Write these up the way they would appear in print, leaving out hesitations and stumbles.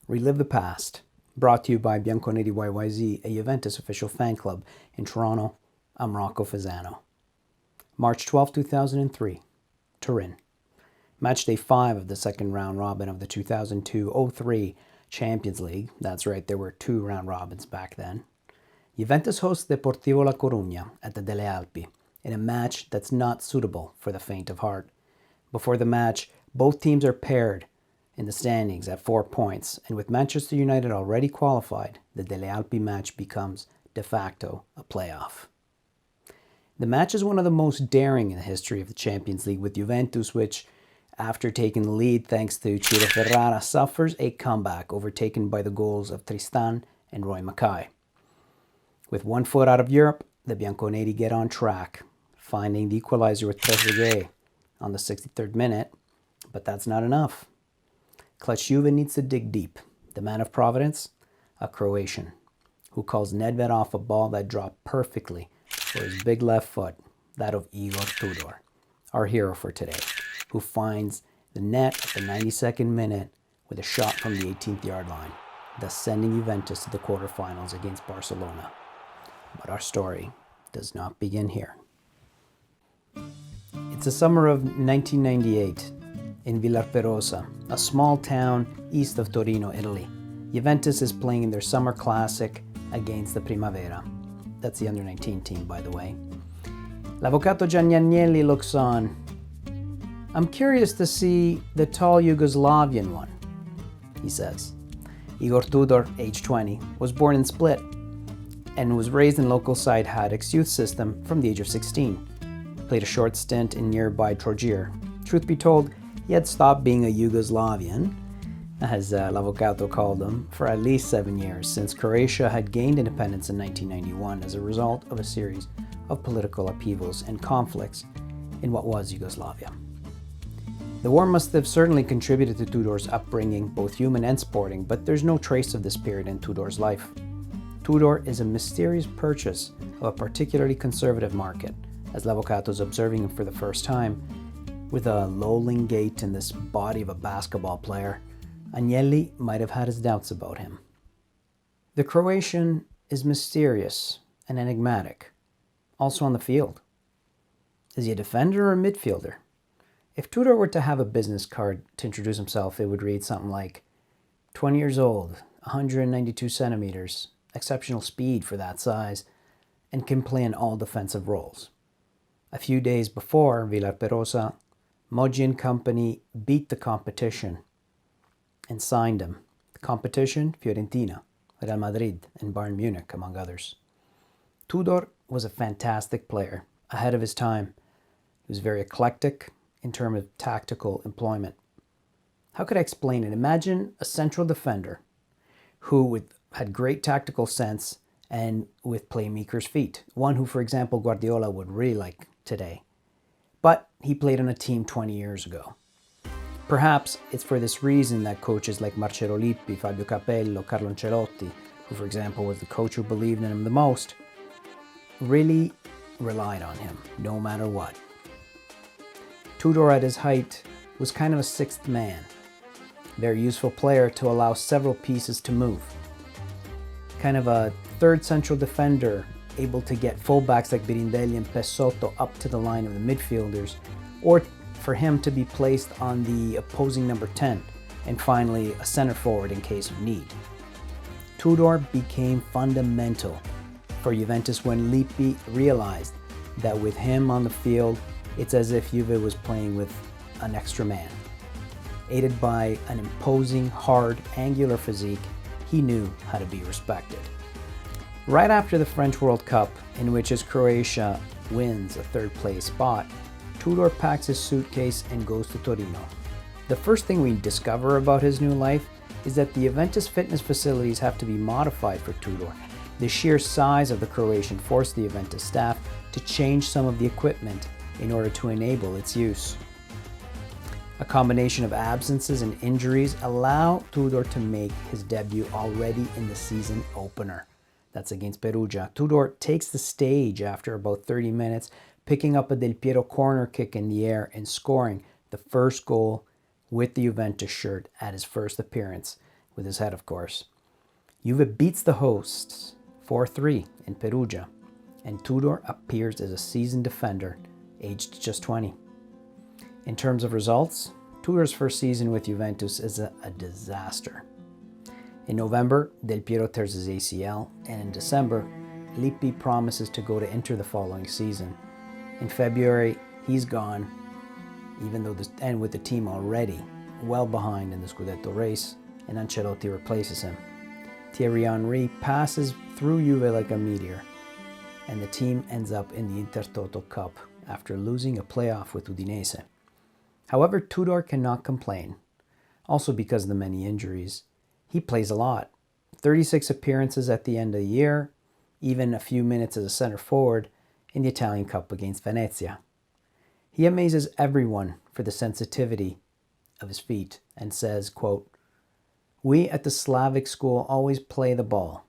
Relive the Past, brought to you by Bianconeri YYZ, a Juventus official fan club in Toronto. I'm Rocco Fasano. March 12, 2003, Turin. Match day 5 of the second round robin of the 2002-03 Champions League. That's right, there were 2 round robins back then. Juventus hosts Deportivo La Coruña at the Delle Alpi in a match that's not suitable for the faint of heart. Before the match, both teams are paired in the standings at 4 points, and with Manchester United already qualified, the Delle Alpi match becomes de facto a playoff. The match is one of the most daring in the history of the Champions League, with Juventus, which, after taking the lead thanks to Ciro Ferrara, suffers a comeback overtaken by the goals of Tristan and Roy Mackay. With 1 foot out of Europe, the Bianconeri get on track, finding the equalizer with Trezeguet on the 63rd minute, but that's not enough. Clutch Juve needs to dig deep. The man of Providence, a Croatian, who calls Nedved off a ball that dropped perfectly for his big left foot, that of Igor Tudor, our hero for today, who finds the net at the 92nd minute with a shot from the 18th yard line, thus sending Juventus to the quarterfinals against Barcelona. But our story does not begin here. It's the summer of 1998 in Villarperosa, a small town east of Torino, Italy. Juventus is playing in their summer classic against the Primavera. That's the under-19 team, by the way. L'Avvocato Gianni Agnelli looks on. "I'm curious to see the tall Yugoslavian one," he says. Igor Tudor, age 20, was born in Split and was raised in local side Hadek's youth system from the age of 16. Played a short stint in nearby Trogir. Truth be told, he had stopped being a Yugoslavian, as L'Avvocato called them, for at least 7 years, since Croatia had gained independence in 1991 as a result of a series of political upheavals and conflicts in what was Yugoslavia. The war must have certainly contributed to Tudor's upbringing, both human and sporting, but there's no trace of this period in Tudor's life. Tudor is a mysterious purchase of a particularly conservative market, as L'Avvocato's observing him for the first time. With a lolling gait and this body of a basketball player, Agnelli might have had his doubts about him. The Croatian is mysterious and enigmatic, also on the field. Is he a defender or a midfielder? If Tudor were to have a business card to introduce himself, it would read something like 20 years old, 192 centimeters, exceptional speed for that size, and can play in all defensive roles. A few days before Villarperosa, Moggi and company beat the competition and signed him. The competition, Fiorentina, Real Madrid, and Bayern Munich, among others. Tudor was a fantastic player, ahead of his time. He was very eclectic in terms of tactical employment. How could I explain it? Imagine a central defender who had great tactical sense and with playmaker's feet. One who, for example, Guardiola would really like today. But he played on a team 20 years ago. Perhaps it's for this reason that coaches like Marcello Lippi, Fabio Capello, Carlo Ancelotti, who for example was the coach who believed in him the most, really relied on him no matter what. Tudor at his height was kind of a sixth man. Very useful player to allow several pieces to move. Kind of a third central defender, able to get fullbacks like Birindelli and Pessotto up to the line of the midfielders, or for him to be placed on the opposing number 10, and finally a center forward in case of need. Tudor became fundamental for Juventus when Lippi realized that with him on the field, it's as if Juve was playing with an extra man. Aided by an imposing, hard, angular physique, he knew how to be respected. Right after the French World Cup, in which his Croatia wins a third-place spot, Tudor packs his suitcase and goes to Torino. The first thing we discover about his new life is that the Juventus fitness facilities have to be modified for Tudor. The sheer size of the Croatian forced the Juventus staff to change some of the equipment in order to enable its use. A combination of absences and injuries allow Tudor to make his debut already in the season opener. That's against Perugia. Tudor takes the stage after about 30 minutes, picking up a Del Piero corner kick in the air and scoring the first goal with the Juventus shirt at his first appearance, with his head, of course. Juve beats the hosts 4-3 in Perugia, and Tudor appears as a seasoned defender, aged just 20. In terms of results, Tudor's first season with Juventus is a disaster. In November, Del Piero tears his ACL, and in December, Lippi promises to go to Inter the following season. In February, he's gone, and with the team already well behind in the Scudetto race, and Ancelotti replaces him. Thierry Henry passes through Juve like a meteor, and the team ends up in the Intertoto Cup after losing a playoff with Udinese. However, Tudor cannot complain, also because of the many injuries. He plays a lot, 36 appearances at the end of the year, even a few minutes as a center forward in the Italian Cup against Venezia. He amazes everyone for the sensitivity of his feet and says, quote, "We at the Slavic school always play the ball.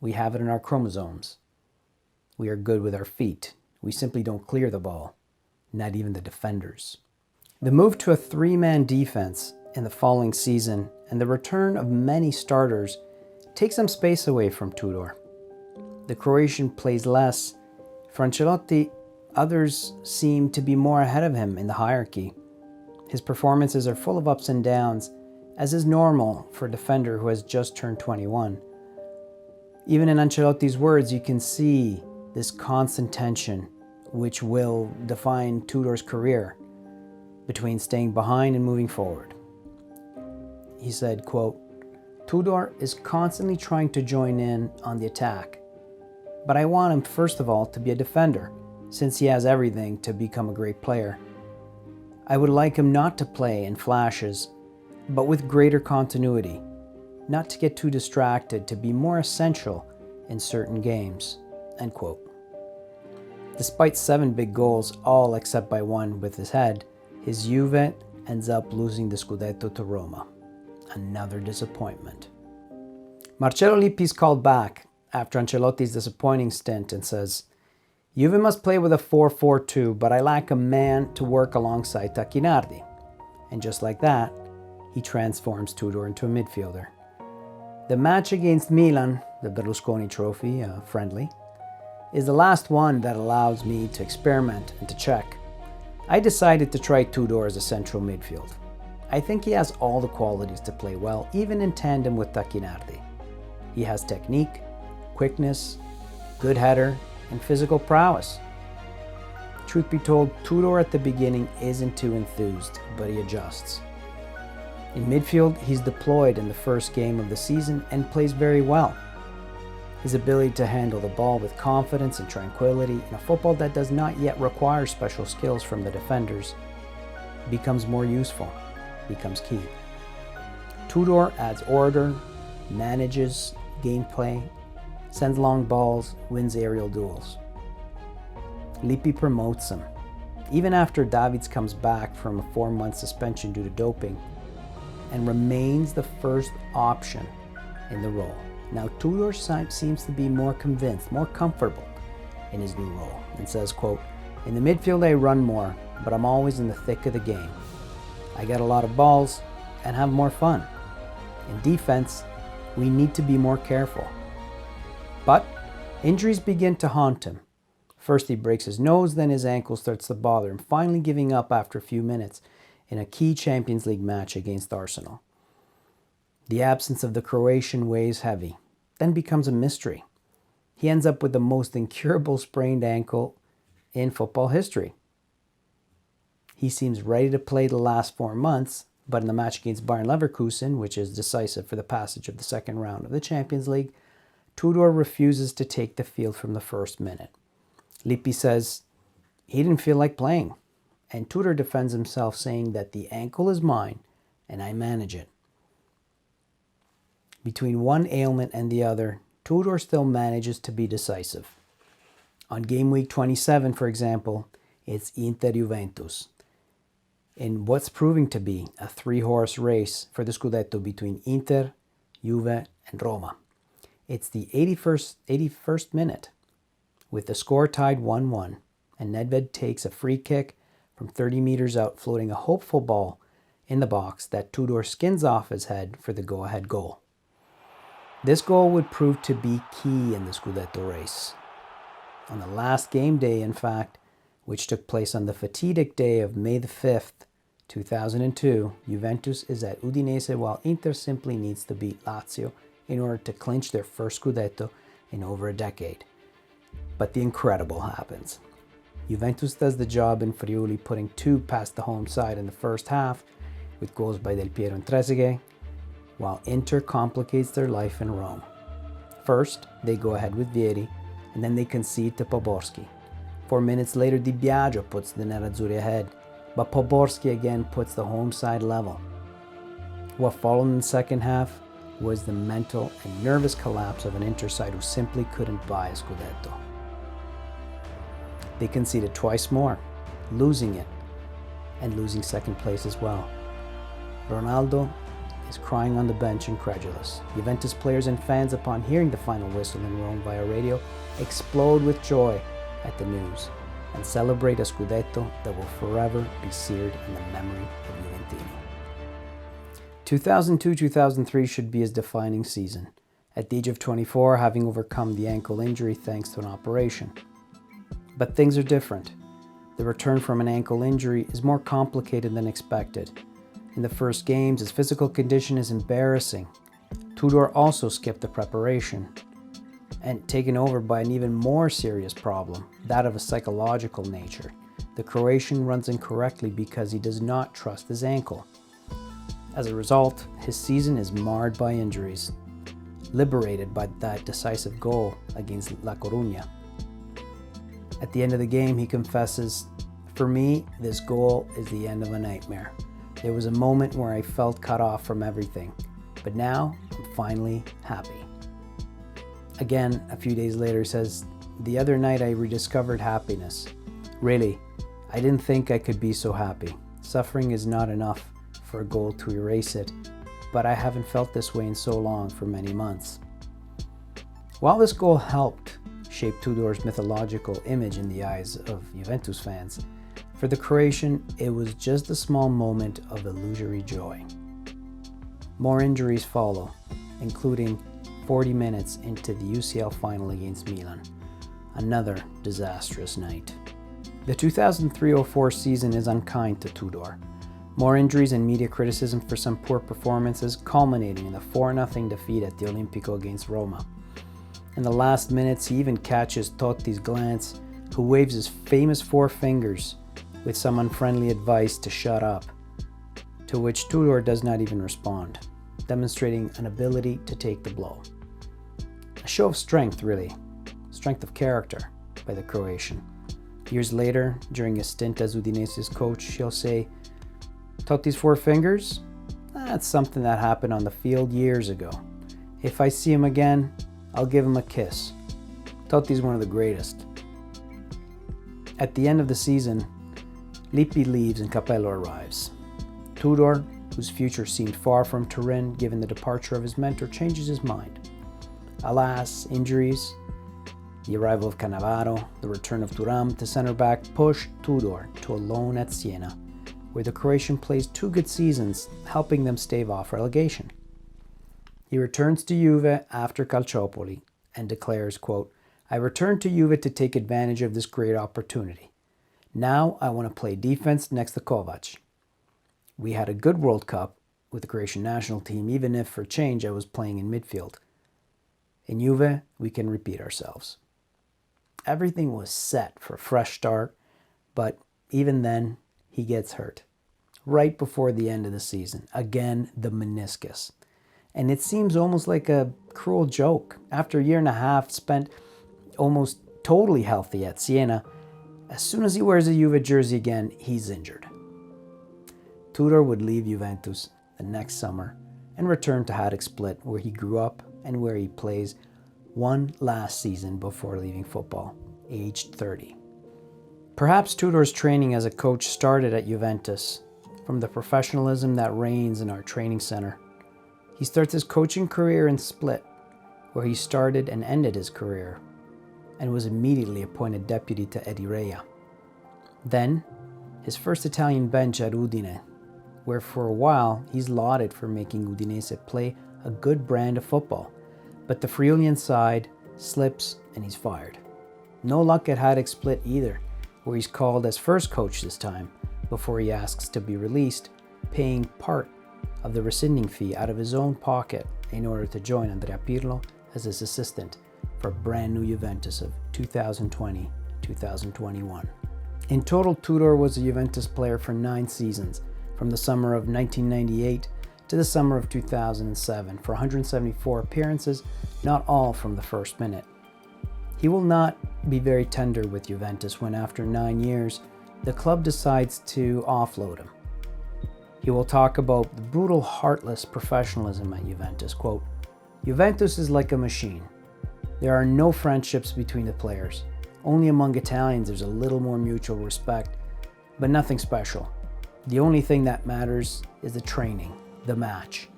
We have it in our chromosomes. We are good with our feet. We simply don't clear the ball, not even the defenders." The move to a three-man defense in the following season and the return of many starters take some space away from Tudor. The Croatian plays less. For Ancelotti, others seem to be more ahead of him in the hierarchy. His performances are full of ups and downs, as is normal for a defender who has just turned 21. Even in Ancelotti's words, you can see this constant tension, which will define Tudor's career, between staying behind and moving forward. He said, quote, "Tudor is constantly trying to join in on the attack, but I want him first of all to be a defender, since he has everything to become a great player. I would like him not to play in flashes, but with greater continuity, not to get too distracted, to be more essential in certain games," end quote. Despite 7 big goals, all except by one with his head, his Juve ends up losing the Scudetto to Roma. Another disappointment. Marcello Lippi is called back after Ancelotti's disappointing stint and says, "Juve must play with a 4-4-2, but I lack a man to work alongside Tacchinardi." And just like that, he transforms Tudor into a midfielder. The match against Milan, the Berlusconi Trophy, friendly, is the last one that allows me to experiment and to check. I decided to try Tudor as a central midfield. I think he has all the qualities to play well, even in tandem with Tacchinardi. He has technique, quickness, good header, and physical prowess. Truth be told, Tudor at the beginning isn't too enthused, but he adjusts. In midfield, he's deployed in the first game of the season and plays very well. His ability to handle the ball with confidence and tranquility in a football that does not yet require special skills from the defenders becomes more useful, becomes key. Tudor adds order, manages gameplay, sends long balls, wins aerial duels. Lippi promotes him. Even after Davids comes back from a 4-month suspension due to doping, and remains the first option in the role. Now Tudor seems to be more convinced, more comfortable in his new role, and says, quote, "In the midfield I run more, but I'm always in the thick of the game. I get a lot of balls and have more fun. In defense, we need to be more careful." But injuries begin to haunt him. First he breaks his nose, then his ankle starts to bother him, finally giving up after a few minutes in a key Champions League match against Arsenal. The absence of the Croatian weighs heavy, then becomes a mystery. He ends up with the most incurable sprained ankle in football history. He seems ready to play the last 4 months, but in the match against Bayern Leverkusen, which is decisive for the passage of the second round of the Champions League, Tudor refuses to take the field from the first minute. Lippi says he didn't feel like playing, and Tudor defends himself saying that the ankle is mine and I manage it. Between one ailment and the other, Tudor still manages to be decisive. On game week 27, for example, it's Inter Juventus, in what's proving to be a 3-horse race for the Scudetto between Inter, Juve, and Roma. It's the 81st minute, with the score tied 1-1, and Nedved takes a free kick from 30 meters out, floating a hopeful ball in the box that Tudor skins off his head for the go-ahead goal. This goal would prove to be key in the Scudetto race. On the last game day, in fact, which took place on the fatidic day of May the 5th, 2002, Juventus is at Udinese while Inter simply needs to beat Lazio in order to clinch their first Scudetto in over a decade. But the incredible happens. Juventus does the job in Friuli, putting 2 past the home side in the first half, with goals by Del Piero and Trezeguet, while Inter complicates their life in Rome. First, they go ahead with Vieri, and then they concede to Poborski. 4 minutes later, Di Biagio puts the Nerazzurri ahead, but Poborski again puts the home side level. What followed in the second half was the mental and nervous collapse of an Inter side who simply couldn't buy a Scudetto. They conceded twice more, losing it, and losing second place as well. Ronaldo is crying on the bench, incredulous. Juventus players and fans, upon hearing the final whistle in Rome via radio, explode with joy at the news and celebrate a Scudetto that will forever be seared in the memory of Juventini. 2002-2003 should be his defining season, at the age of 24 having overcome the ankle injury thanks to an operation. But things are different. The return from an ankle injury is more complicated than expected. In the first games, his physical condition is embarrassing. Tudor also skipped the preparation, and taken over by an even more serious problem, that of a psychological nature. The Croatian runs incorrectly because he does not trust his ankle. As a result, his season is marred by injuries, liberated by that decisive goal against La Coruña. At the end of the game, he confesses, "For me, this goal is the end of a nightmare. There was a moment where I felt cut off from everything, but now I'm finally happy." Again, a few days later, he says, "The other night I rediscovered happiness. Really, I didn't think I could be so happy. Suffering is not enough for a goal to erase it, but I haven't felt this way in so long, for many months." While this goal helped shape Tudor's mythological image in the eyes of Juventus fans, for the Croatian, it was just a small moment of illusory joy. More injuries follow, including 40 minutes into the UCL final against Milan. Another disastrous night. The 2003-04 season is unkind to Tudor. More injuries and media criticism for some poor performances, culminating in the 4-0 defeat at the Olimpico against Roma. In the last minutes, he even catches Totti's glance, who waves his famous 4 fingers with some unfriendly advice to shut up, to which Tudor does not even respond, demonstrating an ability to take the blow. A show of strength, really, strength of character by the Croatian. Years later, during a stint as Udinese's coach, he'll say, "Totti's 4 fingers? That's something that happened on the field years ago. If I see him again, I'll give him a kiss. Totti's one of the greatest." At the end of the season, Lippi leaves and Capello arrives. Tudor, whose future seemed far from Turin given the departure of his mentor, changes his mind. Alas, injuries, the arrival of Cannavaro, the return of Thuram to center back pushed Tudor to a loan at Siena, where the Croatian plays 2 good seasons, helping them stave off relegation. He returns to Juve after Calciopoli and declares, quote, "I returned to Juve to take advantage of this great opportunity. Now I want to play defense next to Kovac. We had a good World Cup with the Croatian national team, even if for change I was playing in midfield. In Juve, we can repeat ourselves." Everything was set for a fresh start, but even then, he gets hurt. Right before the end of the season, again, the meniscus. And it seems almost like a cruel joke. After a year and a half spent almost totally healthy at Siena, as soon as he wears a Juve jersey again, he's injured. Tudor would leave Juventus the next summer and return to Hajduk Split, where he grew up and where he plays one last season before leaving football, aged 30. Perhaps Tudor's training as a coach started at Juventus, from the professionalism that reigns in our training center. He starts his coaching career in Split, where he started and ended his career, and was immediately appointed deputy to Eddie Rea. Then, his first Italian bench at Udine, where for a while he's lauded for making Udinese play a good brand of football. But the Friulian side slips and he's fired. No luck at Hajduk Split either, where he's called as first coach this time before he asks to be released, paying part of the rescinding fee out of his own pocket in order to join Andrea Pirlo as his assistant for brand new Juventus of 2020-2021. In total, Tudor was a Juventus player for 9 seasons, from the summer of 1998 to the summer of 2007, for 174 appearances, not all from the first minute. He will not be very tender with Juventus when, after 9 years, the club decides to offload him. He will talk about the brutal, heartless professionalism at Juventus. Quote, "Juventus is like a machine. There are no friendships between the players. Only among Italians there's a little more mutual respect, but nothing special. The only thing that matters is the training, the match.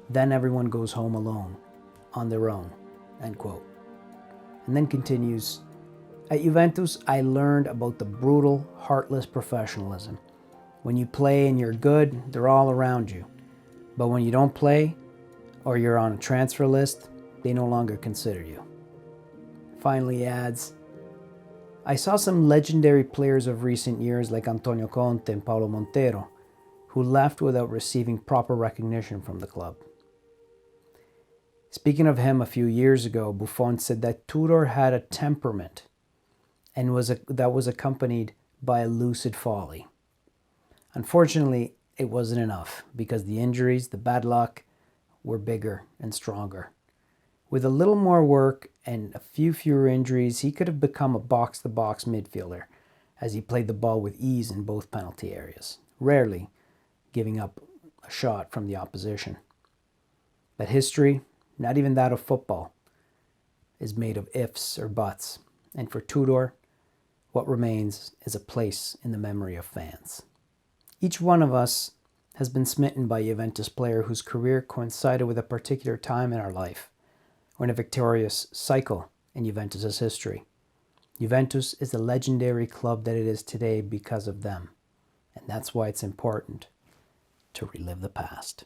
Then everyone goes home alone, on their own." End quote. And then continues, "At Juventus, I learned about the brutal, heartless professionalism. When you play and you're good, they're all around you. But when you don't play, or you're on a transfer list, they no longer consider you." Finally he adds, "I saw some legendary players of recent years like Antonio Conte and Paolo Montero, who left without receiving proper recognition from the club." Speaking of him a few years ago, Buffon said that Tudor had a temperament and that was accompanied by a lucid folly. Unfortunately, it wasn't enough because the injuries, the bad luck, were bigger and stronger. With a little more work and a few fewer injuries, he could have become a box-to-box midfielder as he played the ball with ease in both penalty areas, rarely giving up a shot from the opposition. But history, not even that of football, is made of ifs or buts, and for Tudor, what remains is a place in the memory of fans. Each one of us has been smitten by a Juventus player whose career coincided with a particular time in our life, or in a victorious cycle in Juventus' history. Juventus is the legendary club that it is today because of them, and that's why it's important to relive the past.